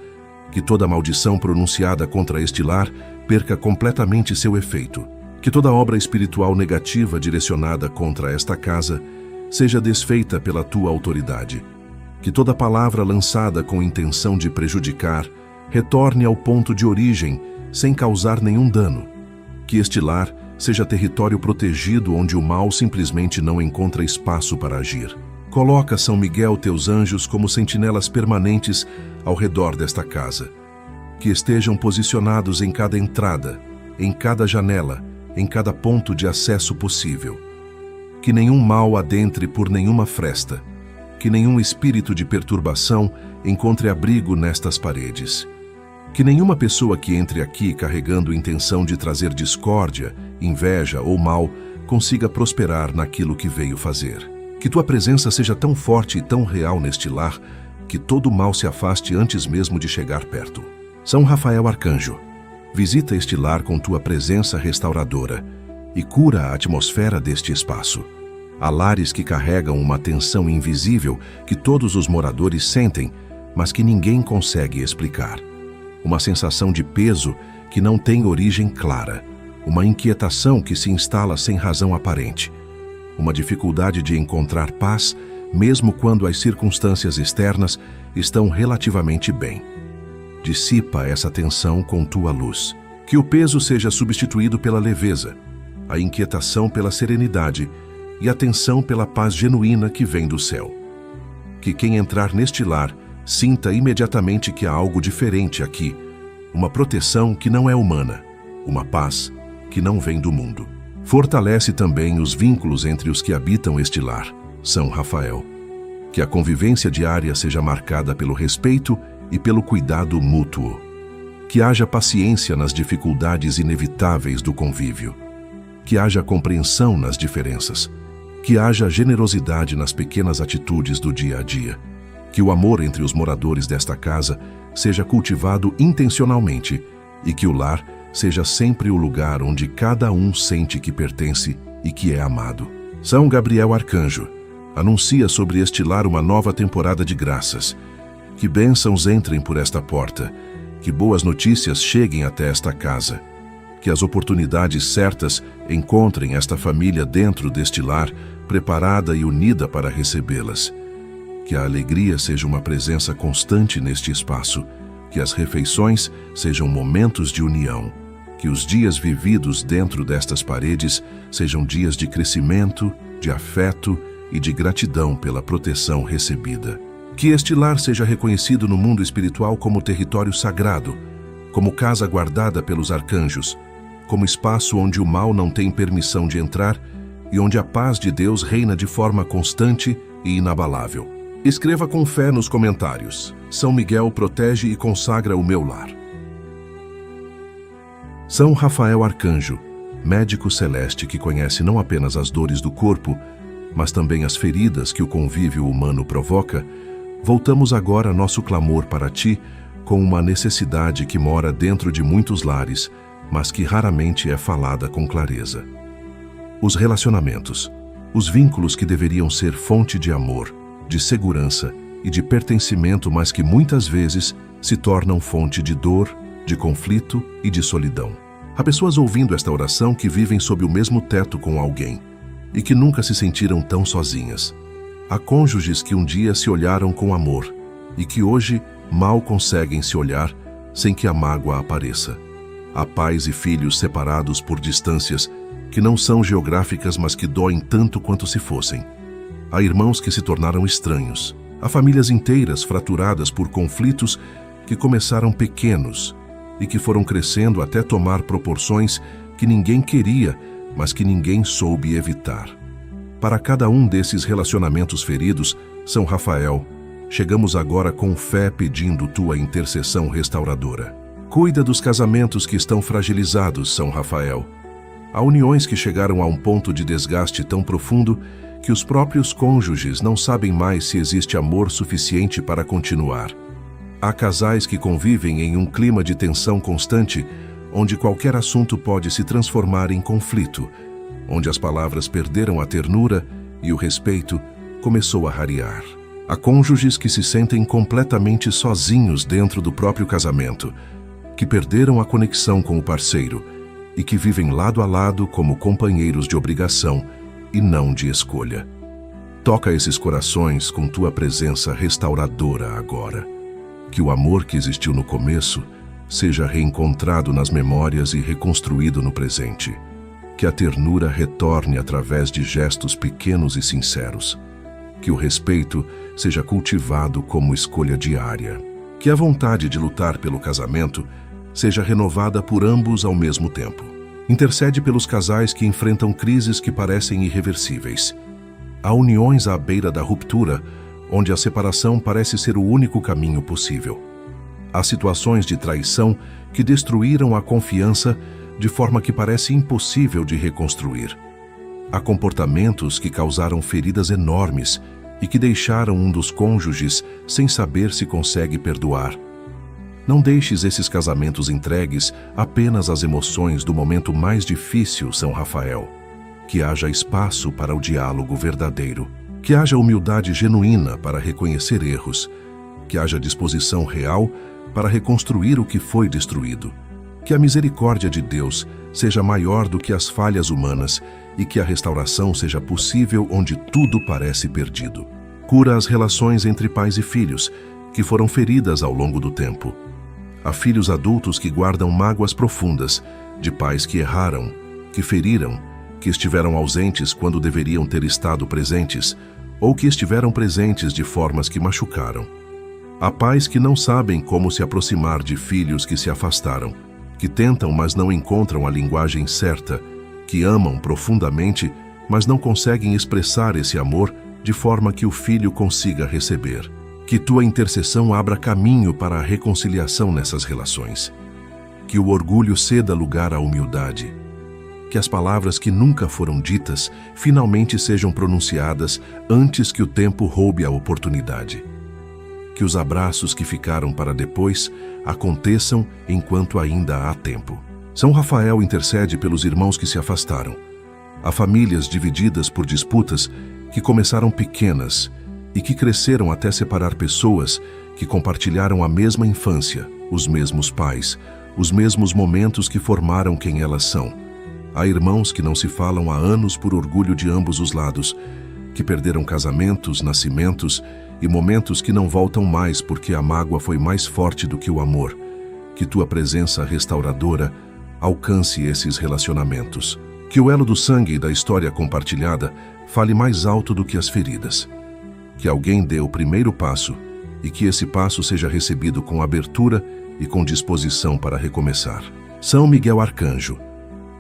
Que toda maldição pronunciada contra este lar perca completamente seu efeito. Que toda obra espiritual negativa direcionada contra esta casa seja desfeita pela tua autoridade. Que toda palavra lançada com intenção de prejudicar retorne ao ponto de origem sem causar nenhum dano. Que este lar seja território protegido onde o mal simplesmente não encontra espaço para agir. Coloca, São Miguel, teus anjos como sentinelas permanentes ao redor desta casa, que estejam posicionados em cada entrada, em cada janela, em cada ponto de acesso possível. Que nenhum mal adentre por nenhuma fresta, que nenhum espírito de perturbação encontre abrigo nestas paredes. Que nenhuma pessoa que entre aqui carregando intenção de trazer discórdia, inveja ou mal consiga prosperar naquilo que veio fazer. Que tua presença seja tão forte e tão real neste lar que todo mal se afaste antes mesmo de chegar perto. São Rafael Arcanjo, visita este lar com tua presença restauradora e cura a atmosfera deste espaço. Há lares que carregam uma tensão invisível que todos os moradores sentem, mas que ninguém consegue explicar. Uma sensação de peso que não tem origem clara, uma inquietação que se instala sem razão aparente, uma dificuldade de encontrar paz, mesmo quando as circunstâncias externas estão relativamente bem. Dissipa essa tensão com tua luz. Que o peso seja substituído pela leveza, a inquietação pela serenidade e a tensão pela paz genuína que vem do céu. Que quem entrar neste lar sinta imediatamente que há algo diferente aqui, uma proteção que não é humana, uma paz que não vem do mundo. Fortalece também os vínculos entre os que habitam este lar, São Rafael. Que a convivência diária seja marcada pelo respeito e pelo cuidado mútuo. Que haja paciência nas dificuldades inevitáveis do convívio. Que haja compreensão nas diferenças. Que haja generosidade nas pequenas atitudes do dia a dia. Que o amor entre os moradores desta casa seja cultivado intencionalmente e que o lar seja sempre o lugar onde cada um sente que pertence e que é amado. São Gabriel Arcanjo, anuncia sobre este lar uma nova temporada de graças. Que bênçãos entrem por esta porta, que boas notícias cheguem até esta casa, que as oportunidades certas encontrem esta família dentro deste lar, preparada e unida para recebê-las. Que a alegria seja uma presença constante neste espaço, que as refeições sejam momentos de união, que os dias vividos dentro destas paredes sejam dias de crescimento, de afeto e de gratidão pela proteção recebida. Que este lar seja reconhecido no mundo espiritual como território sagrado, como casa guardada pelos arcanjos, como espaço onde o mal não tem permissão de entrar e onde a paz de Deus reina de forma constante e inabalável. Escreva com fé nos comentários: São Miguel protege e consagra o meu lar. São Rafael Arcanjo, médico celeste que conhece não apenas as dores do corpo, mas também as feridas que o convívio humano provoca, voltamos agora nosso clamor para ti com uma necessidade que mora dentro de muitos lares, mas que raramente é falada com clareza. Os relacionamentos, os vínculos que deveriam ser fonte de amor, de segurança e de pertencimento, mas que muitas vezes se tornam fonte de dor, de conflito e de solidão. Há pessoas ouvindo esta oração que vivem sob o mesmo teto com alguém e que nunca se sentiram tão sozinhas. Há cônjuges que um dia se olharam com amor e que hoje mal conseguem se olhar sem que a mágoa apareça. Há pais e filhos separados por distâncias que não são geográficas, mas que doem tanto quanto se fossem. Há irmãos que se tornaram estranhos. Há famílias inteiras fraturadas por conflitos que começaram pequenos e que foram crescendo até tomar proporções que ninguém queria, mas que ninguém soube evitar. Para cada um desses relacionamentos feridos, São Rafael, chegamos agora com fé pedindo tua intercessão restauradora. Cuida dos casamentos que estão fragilizados, São Rafael. Há uniões que chegaram a um ponto de desgaste tão profundo que os próprios cônjuges não sabem mais se existe amor suficiente para continuar. Há casais que convivem em um clima de tensão constante, onde qualquer assunto pode se transformar em conflito, onde as palavras perderam a ternura e o respeito começou a rarear. Há cônjuges que se sentem completamente sozinhos dentro do próprio casamento, que perderam a conexão com o parceiro e que vivem lado a lado como companheiros de obrigação e não de escolha. Toca esses corações com tua presença restauradora agora. Que o amor que existiu no começo seja reencontrado nas memórias e reconstruído no presente. Que a ternura retorne através de gestos pequenos e sinceros. Que o respeito seja cultivado como escolha diária. Que a vontade de lutar pelo casamento seja renovada por ambos ao mesmo tempo. Intercede pelos casais que enfrentam crises que parecem irreversíveis. Há uniões à beira da ruptura, onde a separação parece ser o único caminho possível. Há situações de traição que destruíram a confiança de forma que parece impossível de reconstruir. Há comportamentos que causaram feridas enormes e que deixaram um dos cônjuges sem saber se consegue perdoar. Não deixes esses casamentos entregues apenas às emoções do momento mais difícil, São Rafael. Que haja espaço para o diálogo verdadeiro. Que haja humildade genuína para reconhecer erros. Que haja disposição real para reconstruir o que foi destruído. Que a misericórdia de Deus seja maior do que as falhas humanas e que a restauração seja possível onde tudo parece perdido. Cura as relações entre pais e filhos, que foram feridas ao longo do tempo. Há filhos adultos que guardam mágoas profundas, de pais que erraram, que feriram, que estiveram ausentes quando deveriam ter estado presentes, ou que estiveram presentes de formas que machucaram. Há pais que não sabem como se aproximar de filhos que se afastaram, que tentam, mas não encontram a linguagem certa, que amam profundamente, mas não conseguem expressar esse amor de forma que o filho consiga receber. Que tua intercessão abra caminho para a reconciliação nessas relações. Que o orgulho ceda lugar à humildade. Que as palavras que nunca foram ditas finalmente sejam pronunciadas antes que o tempo roube a oportunidade. Que os abraços que ficaram para depois aconteçam enquanto ainda há tempo. São Rafael intercede pelos irmãos que se afastaram. Há famílias divididas por disputas que começaram pequenas e que cresceram até separar pessoas que compartilharam a mesma infância, os mesmos pais, os mesmos momentos que formaram quem elas são. Há irmãos que não se falam há anos por orgulho de ambos os lados, que perderam casamentos, nascimentos e momentos que não voltam mais porque a mágoa foi mais forte do que o amor. Que tua presença restauradora alcance esses relacionamentos. Que o elo do sangue e da história compartilhada fale mais alto do que as feridas. Que alguém dê o primeiro passo e que esse passo seja recebido com abertura e com disposição para recomeçar. São Miguel Arcanjo,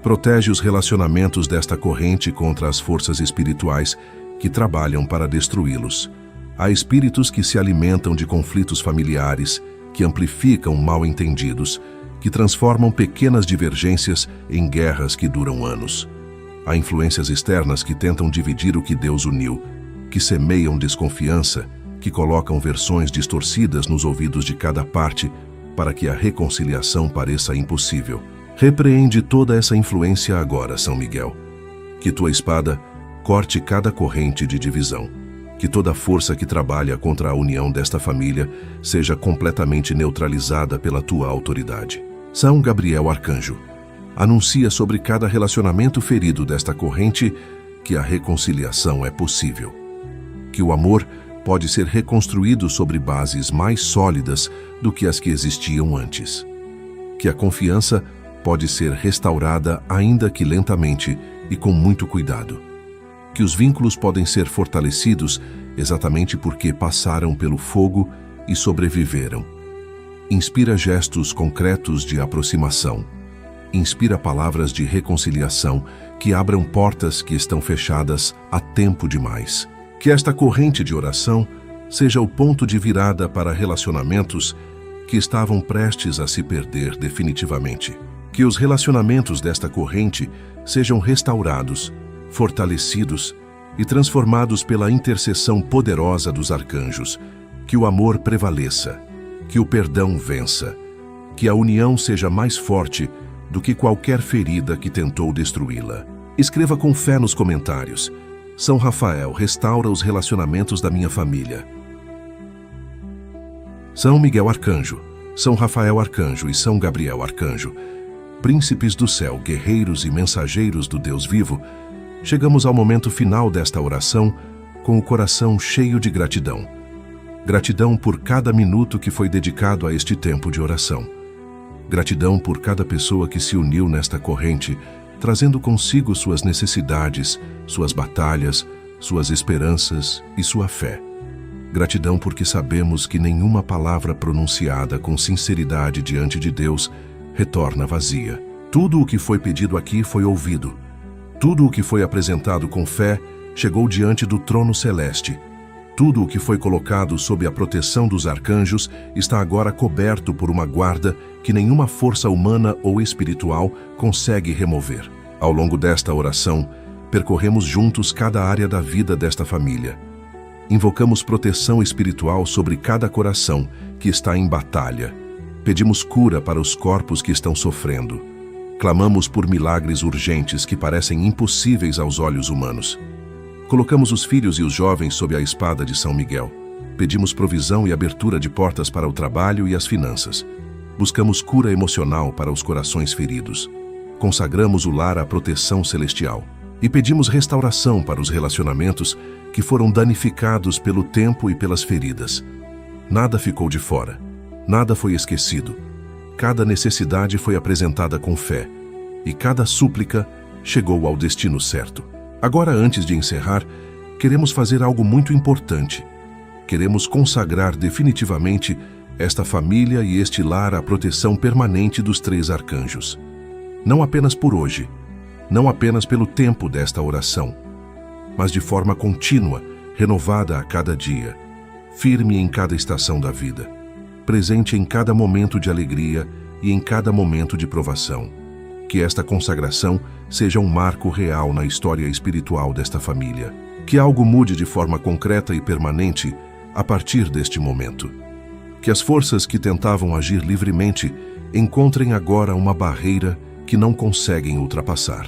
protege os relacionamentos desta corrente contra as forças espirituais que trabalham para destruí-los. Há espíritos que se alimentam de conflitos familiares, que amplificam mal-entendidos, que transformam pequenas divergências em guerras que duram anos. Há influências externas que tentam dividir o que Deus uniu, que semeiam desconfiança, que colocam versões distorcidas nos ouvidos de cada parte para que a reconciliação pareça impossível. Repreende toda essa influência agora, São Miguel. Que tua espada corte cada corrente de divisão. Que toda força que trabalha contra a união desta família seja completamente neutralizada pela tua autoridade. São Gabriel Arcanjo, anuncia sobre cada relacionamento ferido desta corrente que a reconciliação é possível. Que o amor pode ser reconstruído sobre bases mais sólidas do que as que existiam antes. Que a confiança pode ser restaurada ainda que lentamente e com muito cuidado. Que os vínculos podem ser fortalecidos exatamente porque passaram pelo fogo e sobreviveram. Inspira gestos concretos de aproximação. Inspira palavras de reconciliação que abram portas que estão fechadas há tempo demais. Que esta corrente de oração seja o ponto de virada para relacionamentos que estavam prestes a se perder definitivamente. Que os relacionamentos desta corrente sejam restaurados, fortalecidos e transformados pela intercessão poderosa dos arcanjos. Que o amor prevaleça, que o perdão vença, que a união seja mais forte do que qualquer ferida que tentou destruí-la. Escreva com fé nos comentários: São Rafael, restaura os relacionamentos da minha família. São Miguel Arcanjo, São Rafael Arcanjo e São Gabriel Arcanjo, príncipes do céu, guerreiros e mensageiros do Deus vivo, chegamos ao momento final desta oração com o coração cheio de gratidão. Gratidão por cada minuto que foi dedicado a este tempo de oração. Gratidão por cada pessoa que se uniu nesta corrente, trazendo consigo suas necessidades, suas batalhas, suas esperanças e sua fé. Gratidão porque sabemos que nenhuma palavra pronunciada com sinceridade diante de Deus retorna vazia. Tudo o que foi pedido aqui foi ouvido. Tudo o que foi apresentado com fé chegou diante do trono celeste. Tudo o que foi colocado sob a proteção dos arcanjos está agora coberto por uma guarda que nenhuma força humana ou espiritual consegue remover. Ao longo desta oração, percorremos juntos cada área da vida desta família. Invocamos proteção espiritual sobre cada coração que está em batalha. Pedimos cura para os corpos que estão sofrendo. Clamamos por milagres urgentes que parecem impossíveis aos olhos humanos. Colocamos os filhos e os jovens sob a espada de São Miguel. Pedimos provisão e abertura de portas para o trabalho e as finanças. Buscamos cura emocional para os corações feridos. Consagramos o lar à proteção celestial. E pedimos restauração para os relacionamentos que foram danificados pelo tempo e pelas feridas. Nada ficou de fora. Nada foi esquecido. Cada necessidade foi apresentada com fé. E cada súplica chegou ao destino certo. Agora, antes de encerrar, queremos fazer algo muito importante. Queremos consagrar definitivamente esta família e este lar à proteção permanente dos 3 arcanjos. Não apenas por hoje, não apenas pelo tempo desta oração, mas de forma contínua, renovada a cada dia, firme em cada estação da vida, presente em cada momento de alegria e em cada momento de provação. Que esta consagração seja um marco real na história espiritual desta família. Que algo mude de forma concreta e permanente a partir deste momento. Que as forças que tentavam agir livremente encontrem agora uma barreira que não conseguem ultrapassar.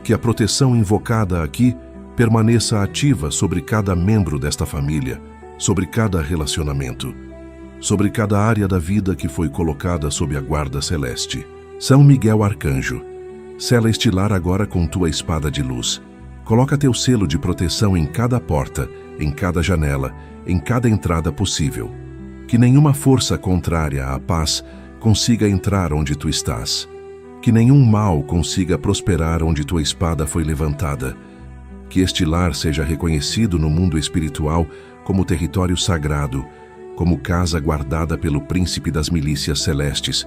Que a proteção invocada aqui permaneça ativa sobre cada membro desta família, sobre cada relacionamento, sobre cada área da vida que foi colocada sob a guarda celeste. São Miguel Arcanjo, sela este lar agora com tua espada de luz. Coloca teu selo de proteção em cada porta, em cada janela, em cada entrada possível. Que nenhuma força contrária à paz consiga entrar onde tu estás. Que nenhum mal consiga prosperar onde tua espada foi levantada. Que este lar seja reconhecido no mundo espiritual como território sagrado, como casa guardada pelo príncipe das milícias celestes,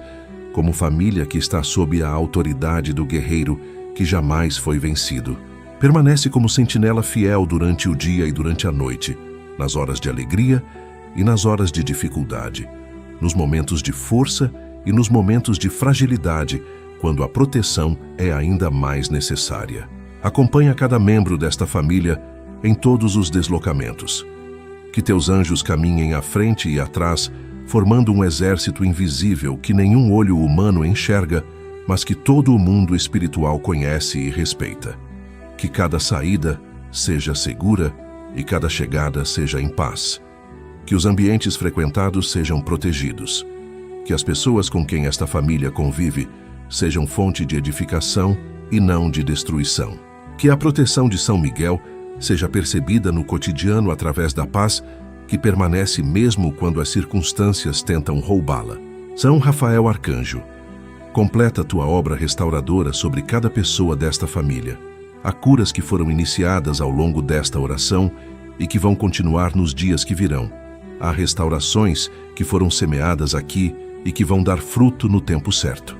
como família que está sob a autoridade do guerreiro que jamais foi vencido. Permanece como sentinela fiel durante o dia e durante a noite, nas horas de alegria e nas horas de dificuldade, nos momentos de força e nos momentos de fragilidade, quando a proteção é ainda mais necessária. Acompanha cada membro desta família em todos os deslocamentos. Que teus anjos caminhem à frente e atrás, formando um exército invisível que nenhum olho humano enxerga, mas que todo o mundo espiritual conhece e respeita. Que cada saída seja segura e cada chegada seja em paz. Que os ambientes frequentados sejam protegidos. Que as pessoas com quem esta família convive sejam fonte de edificação e não de destruição. Que a proteção de São Miguel seja percebida no cotidiano através da paz que permanece mesmo quando as circunstâncias tentam roubá-la. São Rafael Arcanjo, completa tua obra restauradora sobre cada pessoa desta família. Há curas que foram iniciadas ao longo desta oração e que vão continuar nos dias que virão. Há restaurações que foram semeadas aqui e que vão dar fruto no tempo certo.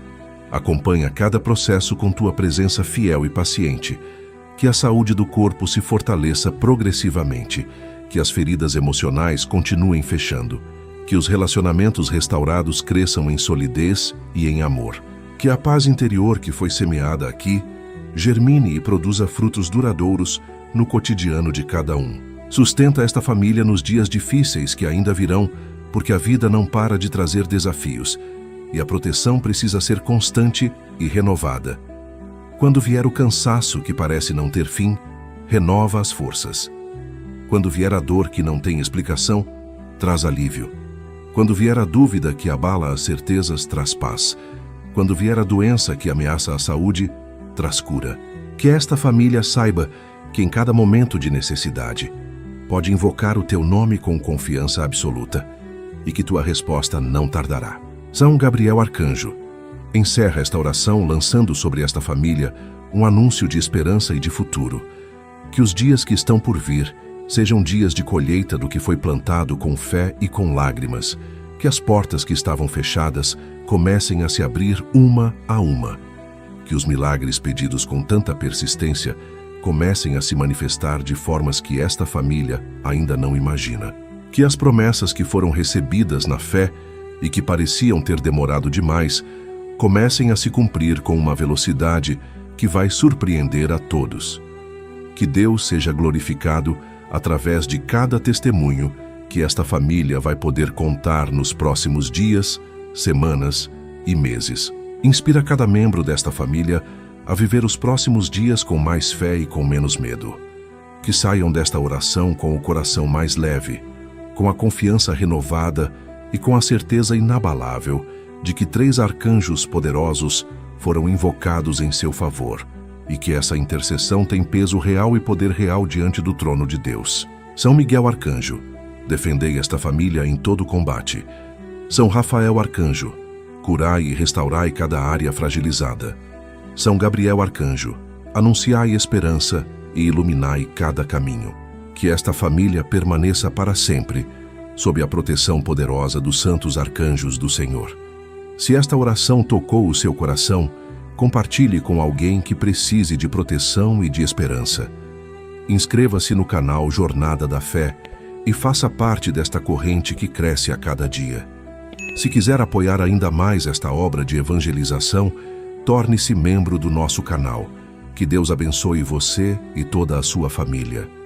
Acompanha cada processo com tua presença fiel e paciente. Que a saúde do corpo se fortaleça progressivamente. Que as feridas emocionais continuem fechando. Que os relacionamentos restaurados cresçam em solidez e em amor. Que a paz interior que foi semeada aqui germine e produza frutos duradouros no cotidiano de cada um. Sustenta esta família nos dias difíceis que ainda virão, porque a vida não para de trazer desafios, e a proteção precisa ser constante e renovada. Quando vier o cansaço que parece não ter fim, renova as forças. Quando vier a dor que não tem explicação, traz alívio. Quando vier a dúvida que abala as certezas, traz paz. Quando vier a doença que ameaça a saúde, traz cura. Que esta família saiba que em cada momento de necessidade pode invocar o teu nome com confiança absoluta e que tua resposta não tardará. São Gabriel Arcanjo, encerra esta oração lançando sobre esta família um anúncio de esperança e de futuro. Que os dias que estão por vir Sejam dias de colheita do que foi plantado com fé e com lágrimas, que as portas que estavam fechadas comecem a se abrir uma a uma. Que os milagres pedidos com tanta persistência comecem a se manifestar de formas que esta família ainda não imagina. Que as promessas que foram recebidas na fé e que pareciam ter demorado demais comecem a se cumprir com uma velocidade que vai surpreender a todos. Que Deus seja glorificado através de cada testemunho que esta família vai poder contar nos próximos dias, semanas e meses. Inspira cada membro desta família a viver os próximos dias com mais fé e com menos medo. Que saiam desta oração com o coração mais leve, com a confiança renovada e com a certeza inabalável de que 3 arcanjos poderosos foram invocados em seu favor e que essa intercessão tem peso real e poder real diante do trono de Deus. São Miguel Arcanjo, defendei esta família em todo combate. São Rafael Arcanjo, curai e restaurai cada área fragilizada. São Gabriel Arcanjo, anunciai esperança e iluminai cada caminho. Que esta família permaneça para sempre sob a proteção poderosa dos santos arcanjos do Senhor. Se esta oração tocou o seu coração, compartilhe com alguém que precise de proteção e de esperança. Inscreva-se no canal Jornada da Fé e faça parte desta corrente que cresce a cada dia. Se quiser apoiar ainda mais esta obra de evangelização, torne-se membro do nosso canal. Que Deus abençoe você e toda a sua família.